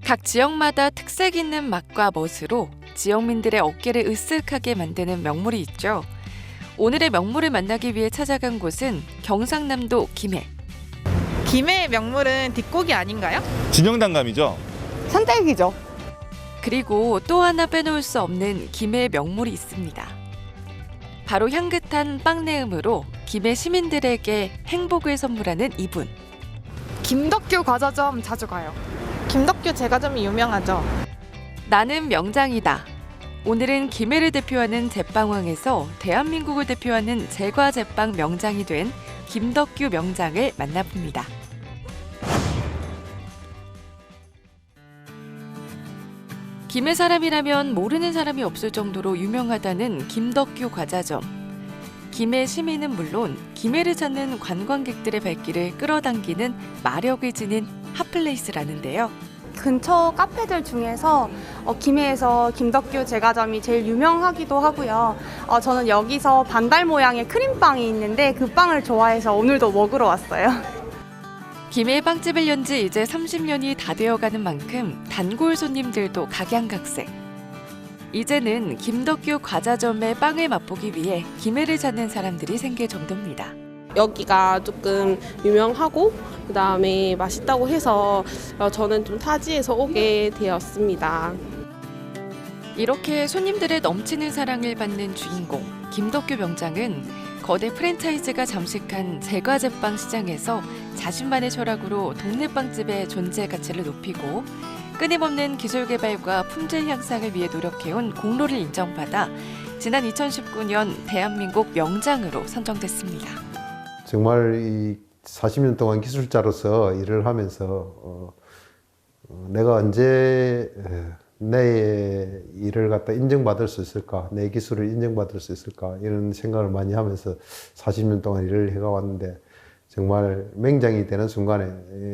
각 지역마다 특색 있는 맛과 멋으로 지역민들의 어깨를 으쓱하게 만드는 명물이 있죠. 오늘의 명물을 만나기 위해 찾아간 곳은 경상남도 김해. 김해의 명물은 뒷고기 아닌가요? 진영단감이죠. 산딸기죠. 그리고 또 하나 빼놓을 수 없는 김해의 명물이 있습니다. 바로 향긋한 빵내음으로 김해 시민들에게 행복을 선물하는 이분. 김덕규 과자점 자주 가요. 김덕규 제과점이 유명하죠. 나는 명장이다. 오늘은 김해를 대표하는 제빵왕에서 대한민국을 대표하는 제과 제빵 명장이 된 김덕규 명장을 만나봅니다. 김해 사람이라면 모르는 사람이 없을 정도로 유명하다는 김덕규 과자점. 김해 시민은 물론 김해를 찾는 관광객들의 발길을 끌어당기는 마력을 지닌 핫플레이스라는데요. 근처 카페들 중에서 김해에서 김덕규 제과점이 제일 유명하기도 하고요. 저는 여기서 반달 모양의 크림빵이 있는데 그 빵을 좋아해서 오늘도 먹으러 왔어요. 김해 빵집을 연 지 이제 30년이 다 되어가는 만큼 단골 손님들도 각양각색. 이제는 김덕규 과자점의 빵을 맛보기 위해 김해를 찾는 사람들이 생길 정도입니다. 여기가 조금 유명하고 그다음에 맛있다고 해서 저는 좀 타지에서 오게 되었습니다. 이렇게 손님들의 넘치는 사랑을 받는 주인공 김덕규 명장은 거대 프랜차이즈가 잠식한 제과제빵 시장에서 자신만의 철학으로 동네 빵집의 존재 가치를 높이고 끊임없는 기술 개발과 품질 향상을 위해 노력해온 공로를 인정받아 지난 2019년 대한민국 명장으로 선정됐습니다. 정말 이 40년 동안 기술자로서 일을 하면서 내가 언제 내 일을 갖다 인정받을 수 있을까, 내 기술을 인정받을 수 있을까 이런 생각을 많이 하면서 40년 동안 일을 해가 왔는데 정말 맹장이 되는 순간에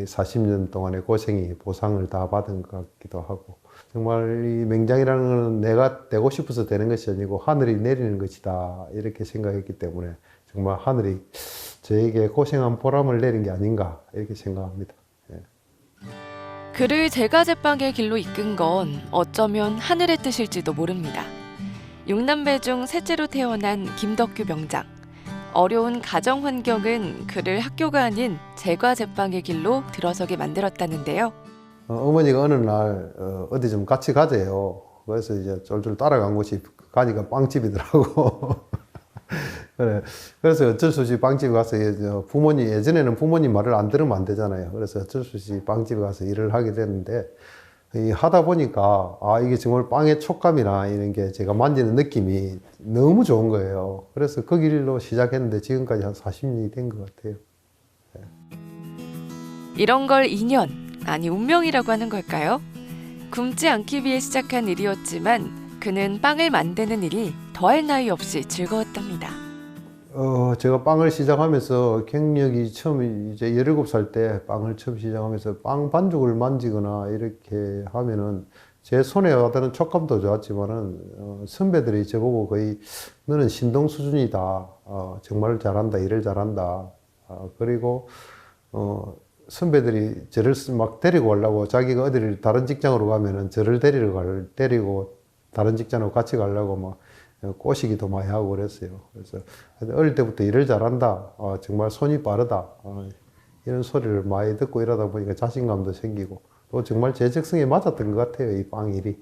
40년 동안의 고생이 보상을 다 받은 것 같기도 하고 정말 이 맹장이라는 것은 내가 되고 싶어서 되는 것이 아니고 하늘이 내리는 것이다 이렇게 생각했기 때문에 정말 하늘이 저에게 고생한 보람을 내린 게 아닌가 이렇게 생각합니다. 그를 제과제빵의 길로 이끈 건 어쩌면 하늘의 뜻일지도 모릅니다. 6남매 중 셋째로 태어난 김덕규 명장. 어려운 가정 환경은 그를 학교가 아닌 제과제빵의 길로 들어서게 만들었다는데요. 어머니가 어느 날 어디 좀 같이 가재요. 그래서 이제 쫄쫄 따라간 곳이 가니까 빵집이더라고. 그래. 그래서 어쩔 수 없이 빵집에 가서 예전에는 부모님 말을 안 들으면 안 되잖아요. 그래서 어쩔 수 없이 빵집에 가서 일을 하게 됐는데 하다 보니까 이게 정말 빵의 촉감이나 이런 게 제가 만지는 느낌이 너무 좋은 거예요. 그래서 그 길로 시작했는데 지금까지 한 40년이 된 것 같아요. 이런 걸 인연, 아니 운명이라고 하는 걸까요? 굶지 않기 위해 시작한 일이었지만 그는 빵을 만드는 일이 더할 나위 없이 즐거웠답니다. 제가 빵을 시작하면서 경력이 처음 이제 17살 때 빵을 처음 시작하면서 빵 반죽을 만지거나 이렇게 하면은 제 손에 와닿는 촉감도 좋았지만은 선배들이 저보고 거의 너는 신동 수준이다. 정말 잘한다. 일을 잘한다. 그리고 선배들이 저를 막 데리고 가려고 자기가 어디를 다른 직장으로 가면은 저를 데리고 다른 직장으로 같이 가려고 막 꼬시기도 많이 하고 그랬어요. 그래서 어릴 때부터 일을 잘한다. 정말 손이 빠르다. 이런 소리를 많이 듣고 이러다 보니까 자신감도 생기고 또 정말 제 적성에 맞았던 것 같아요. 이 빵 일이.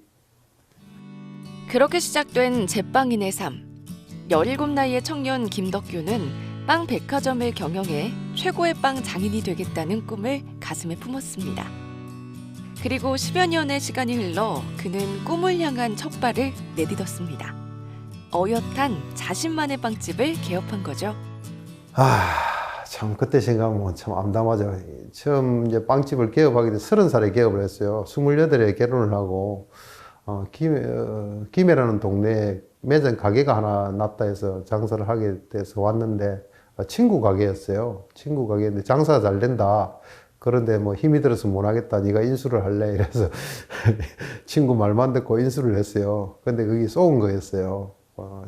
그렇게 시작된 제빵인의 삶. 17 나이의 청년 김덕규는 빵 백화점을 경영해 최고의 빵 장인이 되겠다는 꿈을 가슴에 품었습니다. 그리고 10여 년의 시간이 흘러 그는 꿈을 향한 첫 발을 내딛었습니다. 어엿한 자신만의 빵집을 개업한 거죠. 참 그때 생각하면 참 암담하죠. 처음 이제 빵집을 개업하게 돼 30살에 개업을 했어요. 28에 결혼을 하고 김해라는 동네에 매장 가게가 하나 났다 해서 장사를 하게 돼서 왔는데 친구 가게였어요. 친구 가게인데 장사가 잘 된다. 그런데 뭐 힘이 들어서 못 하겠다. 네가 인수를 할래? 이래서 친구 말만 듣고 인수를 했어요. 근데 그게 쏘은 거였어요.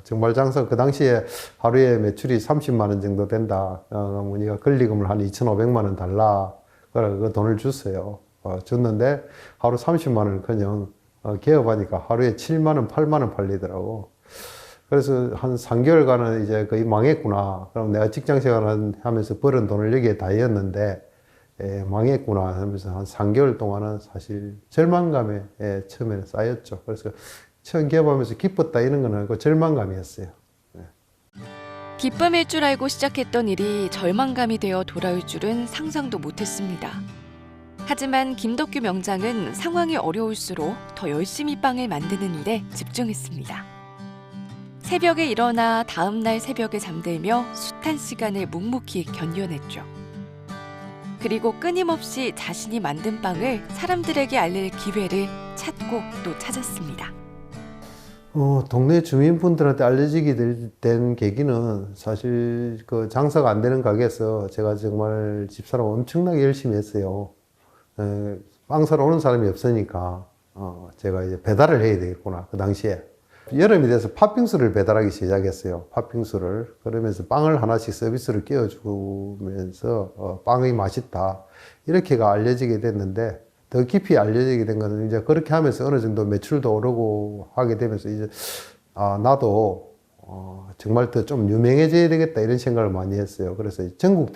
정말 장사 그 당시에 하루에 매출이 30만 원 정도 된다. 네가 권리금을 한 2,500만 원 달라. 그래 그 돈을 줬어요. 줬는데 하루 30만 원을커녕 개업하니까 하루에 7만 원, 8만 원 팔리더라고. 그래서 한 3개월간은 이제 거의 망했구나. 그럼 내가 직장 생활 하면서 벌은 돈을 여기에 다 이었는데 망했구나 하면서 한 3개월 동안은 사실 절망감에 처음에는 쌓였죠. 그래서 처음 개업하면서 기뻤다 이런 건 아니고 절망감이었어요. 기쁨일 줄 알고 시작했던 일이 절망감이 되어 돌아올 줄은 상상도 못했습니다. 하지만 김덕규 명장은 상황이 어려울수록 더 열심히 빵을 만드는 일에 집중했습니다. 새벽에 일어나 다음 날 새벽에 잠들며 숱한 시간을 묵묵히 견뎌냈죠. 그리고 끊임없이 자신이 만든 빵을 사람들에게 알릴 기회를 찾고 또 찾았습니다. 동네 주민분들한테 알려지게 된 계기는 사실 그 장사가 안 되는 가게에서 제가 정말 집사람 엄청나게 열심히 했어요. 빵 사러 오는 사람이 없으니까 제가 이제 배달을 해야 되겠구나. 그 당시에 여름이 돼서 팥빙수를 배달하기 시작했어요. 팥빙수를. 그러면서 빵을 하나씩 서비스를 끼워주면서 빵이 맛있다 이렇게가 알려지게 됐는데, 더 깊이 알려지게 된 것은 이제 그렇게 하면서 어느 정도 매출도 오르고 하게 되면서 이제 나도 정말 더 좀 유명해져야 되겠다 이런 생각을 많이 했어요. 그래서 전국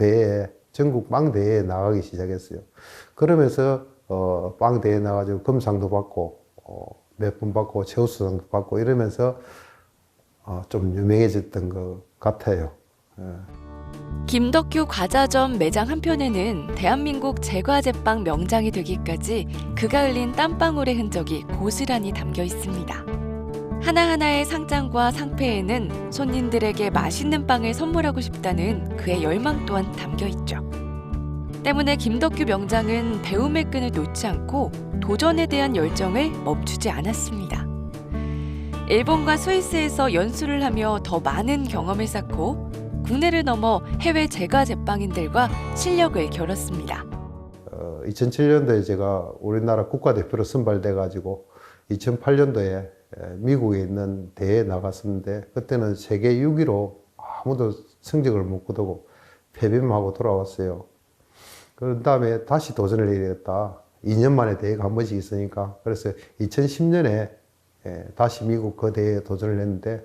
빵 대회에 나가기 시작했어요. 그러면서 빵 대회에 나가지고 금상도 받고 몇 번 받고 최우수상도 받고 이러면서 좀 유명해졌던 것 같아요. 김덕규 과자점 매장 한편에는 대한민국 제과제빵 명장이 되기까지 그가 흘린 땀방울의 흔적이 고스란히 담겨 있습니다. 하나하나의 상장과 상패에는 손님들에게 맛있는 빵을 선물하고 싶다는 그의 열망 또한 담겨 있죠. 때문에 김덕규 명장은 배움의 끈을 놓지 않고 도전에 대한 열정을 멈추지 않았습니다. 일본과 스위스에서 연수를 하며 더 많은 경험을 쌓고 국내를 넘어 해외 제과제빵인들과 실력을 겨뤘습니다. 2007년도에 제가 우리나라 국가대표로 선발돼가지고 2008년도에 미국에 있는 대회에 나갔었는데, 그때는 세계 6위로 아무도 성적을 못 거두고 패배하고 돌아왔어요. 그런 다음에 다시 도전을 해야 되겠다. 2년 만에 대회가 한 번씩 있으니까. 그래서 2010년에 다시 미국 그 대회에 도전을 했는데,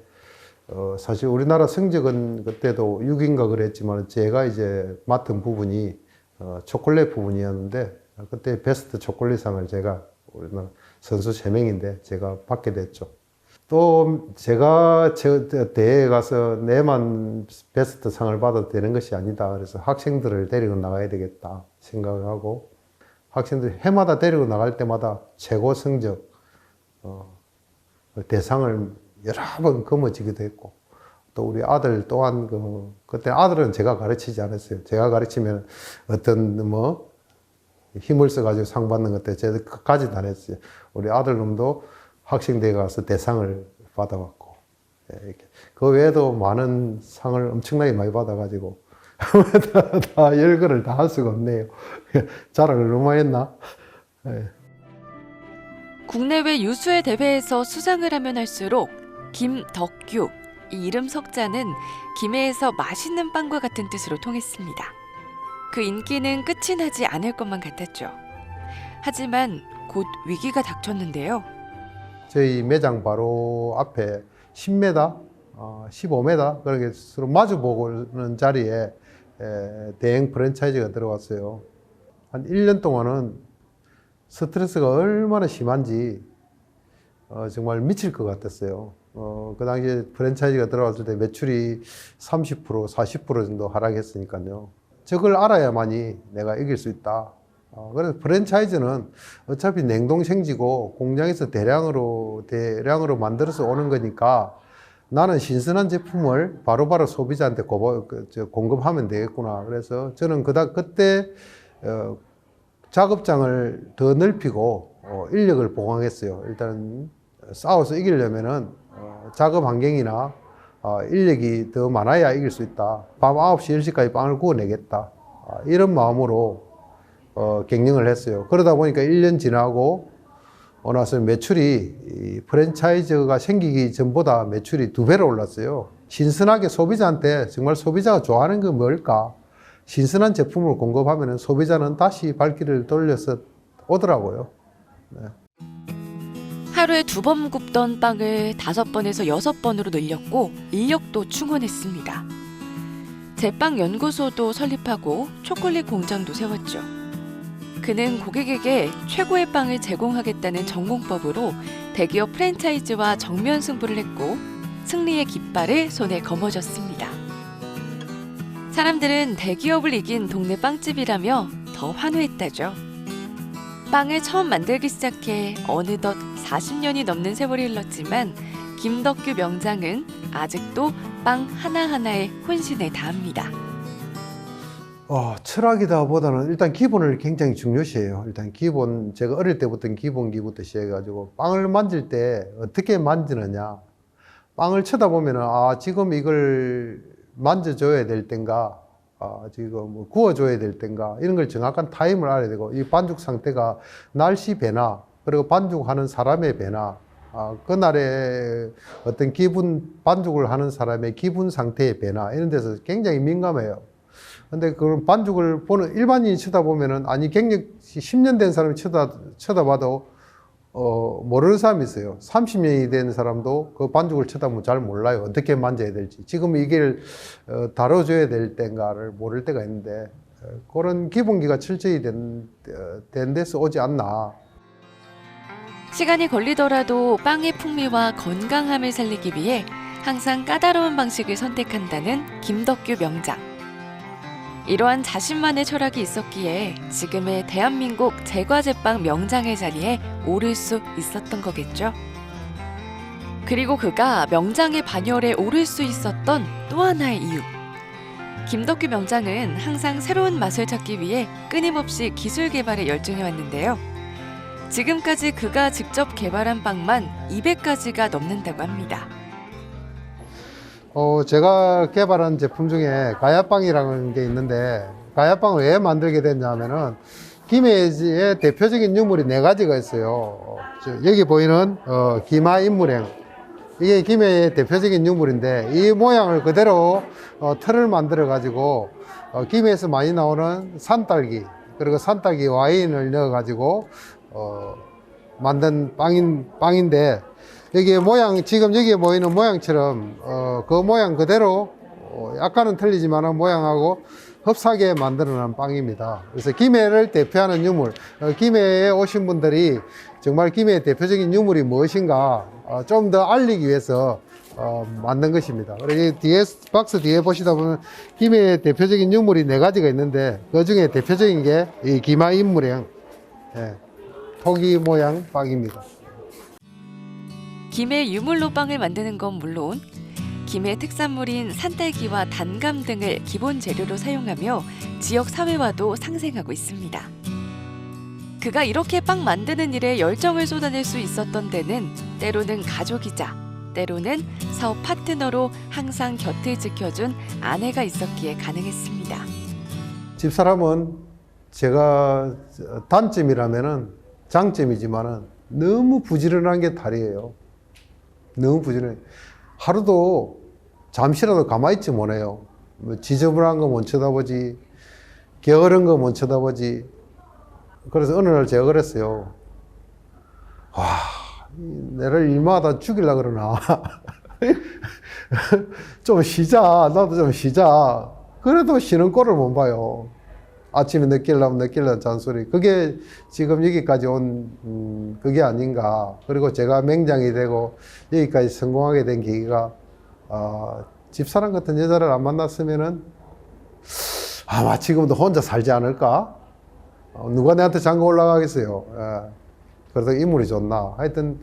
사실 우리나라 성적은 그때도 6위인가 그랬지만 제가 이제 맡은 부분이 초콜릿 부분이었는데, 그때 베스트 초콜릿상을 제가 우리나라 선수 3명인데 제가 받게 됐죠. 또 제가 대회에 가서 내만 베스트 상을 받아도 되는 것이 아니다. 그래서 학생들을 데리고 나가야 되겠다 생각을 하고, 학생들 해마다 데리고 나갈 때마다 최고 성적 대상을 여러 번 거머쥐기도 했고, 또 우리 아들 또한 그때 아들은 제가 가르치지 않았어요. 제가 가르치면 어떤 힘을 써가지고 상 받는 것들 제가 끝까지 다 했어요. 우리 아들놈도 학생대회 가서 대상을 받아왔고, 이렇게. 그 외에도 많은 상을 엄청나게 많이 받아가지고 다 열거를 다 할 수가 없네요. 자랑을 너무 많이 했나? 국내외 유수의 대회에서 수상을 하면 할수록 김덕규, 이 이름 석자는 김해에서 맛있는 빵과 같은 뜻으로 통했습니다. 그 인기는 끝이 나지 않을 것만 같았죠. 하지만 곧 위기가 닥쳤는데요. 저희 매장 바로 앞에 10m, 15m 그렇게 서로 마주보는 자리에 대행 프랜차이즈가 들어왔어요. 한 1년 동안은 스트레스가 얼마나 심한지 정말 미칠 것 같았어요. 그 당시에 프랜차이즈가 들어왔을 때 매출이 30%, 40% 정도 하락했으니까요. 저걸 알아야만이 내가 이길 수 있다. 그래서 프랜차이즈는 어차피 냉동생지고 공장에서 대량으로 만들어서 오는 거니까 나는 신선한 제품을 바로바로 소비자한테 공급하면 되겠구나. 그래서 저는 그때 작업장을 더 넓히고 인력을 보강했어요. 일단 싸워서 이기려면은 작업 환경이나 인력이 더 많아야 이길 수 있다. 밤 9시, 10시까지 빵을 구워내겠다. 이런 마음으로 경영을 했어요. 그러다 보니까 1년 지나고 나서 매출이 프랜차이즈가 생기기 전보다 매출이 2배로 올랐어요. 신선하게 소비자한테 정말 소비자가 좋아하는 게 뭘까? 신선한 제품을 공급하면 소비자는 다시 발길을 돌려서 오더라고요. 하루에 2번 굽던 빵을 5번에서 6번으로 늘렸고 인력도 충원했습니다. 제빵 연구소도 설립하고 초콜릿 공장도 세웠죠. 그는 고객에게 최고의 빵을 제공하겠다는 전공법으로 대기업 프랜차이즈와 정면 승부를 했고 승리의 깃발을 손에 거머쥐었습니다. 사람들은 대기업을 이긴 동네 빵집이라며 더 환호했다죠. 빵을 처음 만들기 시작해 어느덧 40년이 넘는 세월이 흘렀지만 김덕규 명장은 아직도 빵 하나하나에 혼신을 다합니다. 철학이다 보다는 일단 기본을 굉장히 중요시해요. 일단 기본, 제가 어릴 때부터 기본기부터 시작해가지고 빵을 만질 때 어떻게 만지느냐. 빵을 쳐다보면은, 지금 이걸 만져줘야 될 땐가, 지금 뭐 구워줘야 될 땐가, 이런 걸 정확한 타임을 알아야 되고, 이 반죽 상태가 날씨 변화, 그리고 반죽하는 사람의 변화, 그날의 어떤 기분, 반죽을 하는 사람의 기분 상태의 변화, 이런 데서 굉장히 민감해요. 근데 그런 반죽을 보는 일반인이 쳐다보면은, 경력 10년 된 사람이 쳐다봐도, 모르는 사람이 있어요. 30년이 된 사람도 그 반죽을 쳐다보면 잘 몰라요. 어떻게 만져야 될지. 지금 이걸 다뤄줘야 될 때인가를 모를 때가 있는데, 그런 기본기가 철저히 된 데서 오지 않나. 시간이 걸리더라도 빵의 풍미와 건강함을 살리기 위해 항상 까다로운 방식을 선택한다는 김덕규 명장. 이러한 자신만의 철학이 있었기에 지금의 대한민국 제과제빵 명장의 자리에 오를 수 있었던 거겠죠. 그리고 그가 명장의 반열에 오를 수 있었던 또 하나의 이유. 김덕규 명장은 항상 새로운 맛을 찾기 위해 끊임없이 기술 개발에 열중해 왔는데요. 지금까지 그가 직접 개발한 빵만 200가지가 넘는다고 합니다. 제가 개발한 제품 중에 가야빵이라는 게 있는데, 가야빵을 왜 만들게 됐냐면은, 김해의 대표적인 유물이 4가지가 있어요. 여기 보이는, 기마인물행. 이게 김해의 대표적인 유물인데, 이 모양을 그대로, 틀을 만들어가지고, 김해에서 많이 나오는 산딸기, 그리고 산딸기 와인을 넣어가지고, 만든 빵인데, 여기 모양, 지금 여기에 보이는 모양처럼, 그 모양 그대로, 약간은 틀리지만 모양하고 흡사하게 만들어낸 빵입니다. 그래서 김해를 대표하는 유물, 김해에 오신 분들이 정말 김해의 대표적인 유물이 무엇인가, 좀 더 알리기 위해서, 만든 것입니다. 그리고 박스 뒤에 보시다 보면 김해의 대표적인 유물이 4가지가 있는데, 그 중에 대표적인 게 이 기마인물행, 토기 모양 빵입니다. 김해 유물로 빵을 만드는 건 물론 김해 특산물인 산딸기와 단감 등을 기본 재료로 사용하며 지역 사회화도 상생하고 있습니다. 그가 이렇게 빵 만드는 일에 열정을 쏟아낼 수 있었던 데는 때로는 가족이자 때로는 사업 파트너로 항상 곁을 지켜준 아내가 있었기에 가능했습니다. 집사람은 제가 단점이라면은 장점이지만은 너무 부지런한 게 다리예요. 너무 부지런해. 하루도 잠시라도 가만히 있지 못해요. 뭐 지저분한 거 못 쳐다보지, 게으른 거 못 쳐다보지. 그래서 어느 날 제가 그랬어요. 내를 일마다 죽이려고 그러나. 좀 쉬자. 나도 좀 쉬자. 그래도 쉬는 꼴을 못 봐요. 아침에 늦게 일어나면 잔소리. 그게 지금 여기까지 온, 그게 아닌가. 그리고 제가 명장이 되고 여기까지 성공하게 된 계기가, 집사람 같은 여자를 안 만났으면은 아마 지금도 혼자 살지 않을까? 누가 내한테 장가 올라가겠어요. 그래서 인물이 좋나. 하여튼,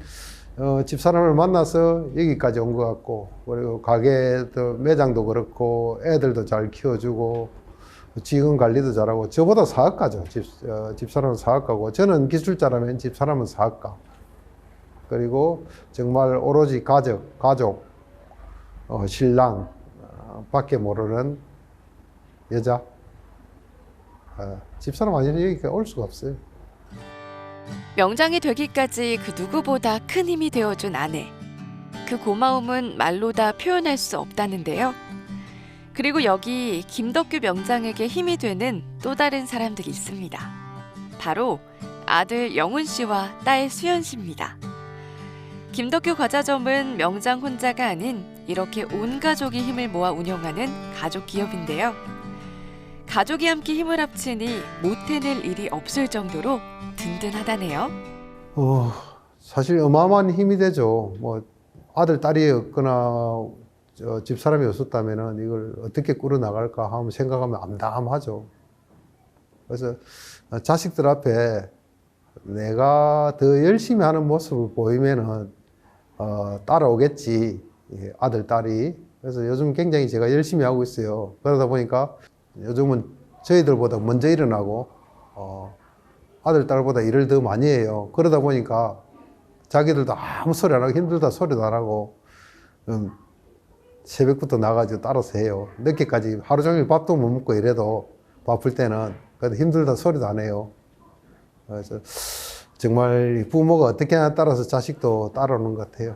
집사람을 만나서 여기까지 온 것 같고, 그리고 가게도, 매장도 그렇고, 애들도 잘 키워주고, 직원 관리도 잘하고, 저보다 사업가죠. 집사람은 사업가고, 저는 기술자라면 집사람은 사업가. 그리고 정말 오로지 가족, 신랑, 밖에 모르는 여자. 집사람 아니면 여기까지 올 수가 없어요. 명장이 되기까지 그 누구보다 큰 힘이 되어준 아내. 그 고마움은 말로 다 표현할 수 없다는데요. 그리고 여기 김덕규 명장에게 힘이 되는 또 다른 사람들이 있습니다. 바로 아들 영훈 씨와 딸 수연 씨입니다. 김덕규 과자점은 명장 혼자가 아닌 이렇게 온 가족이 힘을 모아 운영하는 가족 기업인데요. 가족이 함께 힘을 합치니 못 해낼 일이 없을 정도로 든든하다네요. 사실 어마어마한 힘이 되죠. 뭐 아들, 딸이 없거나 집사람이 없었다면은 이걸 어떻게 꾸려 나갈까 하면 생각하면 암담하죠. 그래서 자식들 앞에 내가 더 열심히 하는 모습을 보이면은 따라오겠지, 아들, 딸이. 그래서 요즘 굉장히 제가 열심히 하고 있어요. 그러다 보니까 요즘은 저희들보다 먼저 일어나고 아들, 딸보다 일을 더 많이 해요. 그러다 보니까 자기들도 아무 소리 안 하고 힘들다 소리도 안 하고 새벽부터 나가지고 따라서 해요. 늦게까지 하루 종일 밥도 못 먹고 이래도 바쁠 때는 그래도 힘들다 소리도 안 해요. 그래서 정말 부모가 어떻게 하냐에 따라서 자식도 따라오는 것 같아요.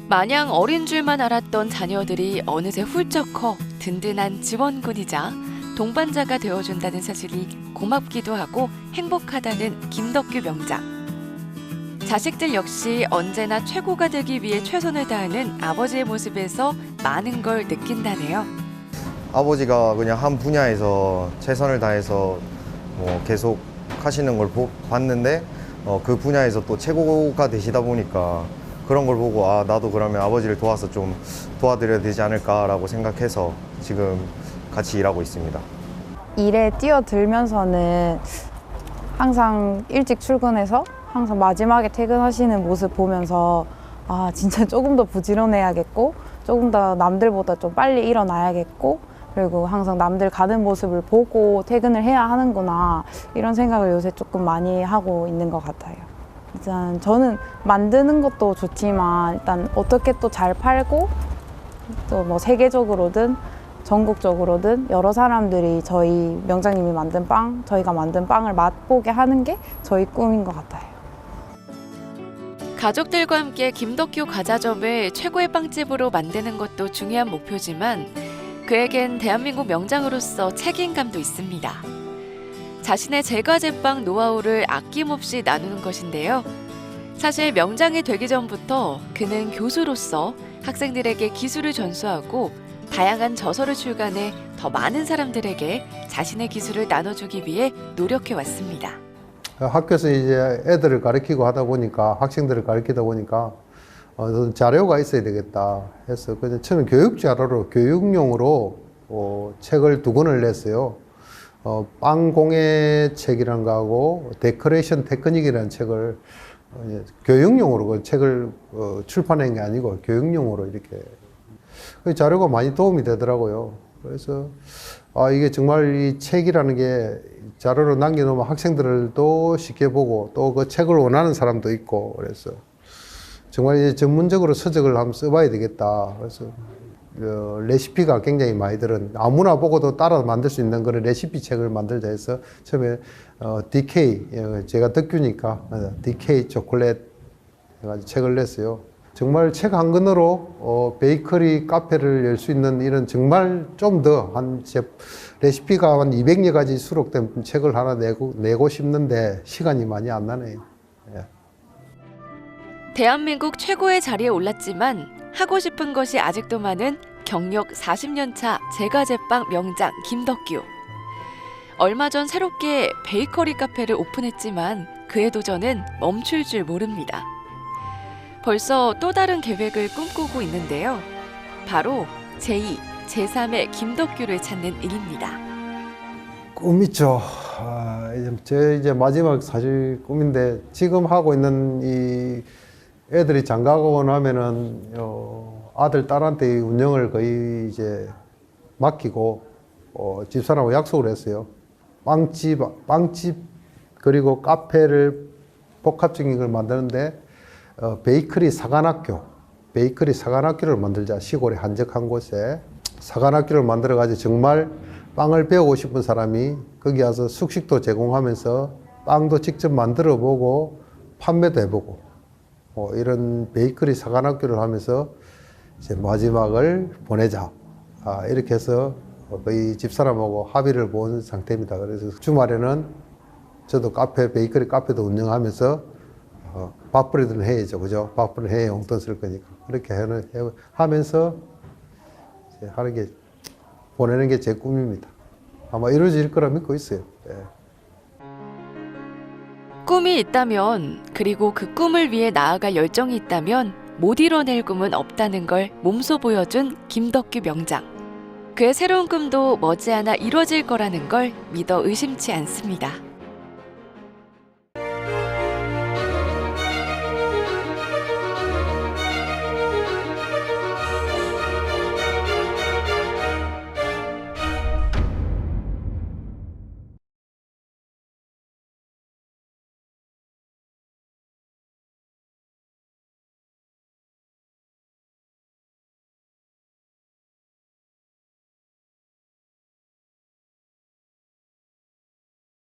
마냥 어린 줄만 알았던 자녀들이 어느새 훌쩍 커 든든한 지원군이자 동반자가 되어준다는 사실이 고맙기도 하고 행복하다는 김덕규 명장. 자식들 역시 언제나 최고가 되기 위해 최선을 다하는 아버지의 모습에서 많은 걸 느낀다네요. 아버지가 그냥 한 분야에서 최선을 다해서 계속 하시는 걸 봤는데 그 분야에서 또 최고가 되시다 보니까 그런 걸 보고 나도 그러면 아버지를 도와서 좀 도와드려야 되지 않을까라고 생각해서 지금 같이 일하고 있습니다. 일에 뛰어들면서는 항상 일찍 출근해서 항상 마지막에 퇴근하시는 모습 보면서 진짜 조금 더 부지런해야겠고 조금 더 남들보다 좀 빨리 일어나야겠고 그리고 항상 남들 가는 모습을 보고 퇴근을 해야 하는구나 이런 생각을 요새 조금 많이 하고 있는 것 같아요. 일단 저는 만드는 것도 좋지만 일단 어떻게 또 잘 팔고 또 뭐 세계적으로든 전국적으로든 여러 사람들이 저희 명장님이 만든 빵, 저희가 만든 빵을 맛보게 하는 게 저희 꿈인 것 같아요. 가족들과 함께 김덕규 과자점을 최고의 빵집으로 만드는 것도 중요한 목표지만 그에겐 대한민국 명장으로서 책임감도 있습니다. 자신의 제과제빵 노하우를 아낌없이 나누는 것인데요. 사실 명장이 되기 전부터 그는 교수로서 학생들에게 기술을 전수하고 다양한 저서를 출간해 더 많은 사람들에게 자신의 기술을 나눠주기 위해 노력해 왔습니다. 학교에서 이제 애들을 가르치고 하다 보니까 학생들을 가르치다 보니까 자료가 있어야 되겠다 해서 그냥 저는 교육 자료로 교육용으로 책을 2권을 냈어요. 빵공예 책이라는 거하고 데코레이션 테크닉이라는 책을 교육용으로 그 책을 출판한 게 아니고 교육용으로 이렇게 그 자료가 많이 도움이 되더라고요. 그래서 이게 정말 이 책이라는 게 자료로 남겨놓으면 학생들도 쉽게 보고 또 그 책을 원하는 사람도 있고 그래서 정말 이제 전문적으로 서적을 한번 써봐야 되겠다. 그래서 레시피가 굉장히 많이 들은 아무나 보고도 따라 만들 수 있는 그런 레시피 책을 만들자 해서 처음에 DK 제가 덕규니까 DK 초콜릿 해가지고 책을 냈어요. 정말 책 한 권으로 베이커리 카페를 열 수 있는 이런 정말 좀 더 한 레시피가 한 200여 가지 수록된 책을 하나 내고 싶는데 시간이 많이 안 나네요. 예. 대한민국 최고의 자리에 올랐지만 하고 싶은 것이 아직도 많은 경력 40년 차 제과제빵 명장 김덕규. 얼마 전 새롭게 베이커리 카페를 오픈했지만 그의 도전은 멈출 줄 모릅니다. 벌써 또 다른 계획을 꿈꾸고 있는데요. 바로 제2, 제3의 김덕규를 찾는 일입니다. 꿈이죠. 이제 마지막 사실 꿈인데 지금 하고 있는 이 애들이 장가가고 나면은 아들 딸한테 운영을 거의 이제 맡기고 집사람하고 약속을 했어요. 빵집 그리고 카페를 복합적인 걸 만드는데 베이커리 사관학교를 만들자. 시골에 한적한 곳에 사관학교를 만들어 가지고 정말 빵을 배우고 싶은 사람이 거기 와서 숙식도 제공하면서 빵도 직접 만들어 보고 판매도 해보고 이런 베이커리 사관학교를 하면서 이제 마지막을 보내자. 이렇게 해서 거의 집사람하고 합의를 본 상태입니다. 그래서 주말에는 저도 베이커리 카페도 운영하면서 밥벌이들은 해야죠, 그죠? 밥벌이 해야 용돈 쓸 거니까 그렇게 하면서 이제 하는 게 보내는 게 제 꿈입니다. 아마 이루어질 거라 믿고 있어요. 예. 꿈이 있다면, 그리고 그 꿈을 위해 나아갈 열정이 있다면 못 이뤄낼 꿈은 없다는 걸 몸소 보여준 김덕규 명장. 그의 새로운 꿈도 머지않아 이뤄질 거라는 걸 믿어 의심치 않습니다.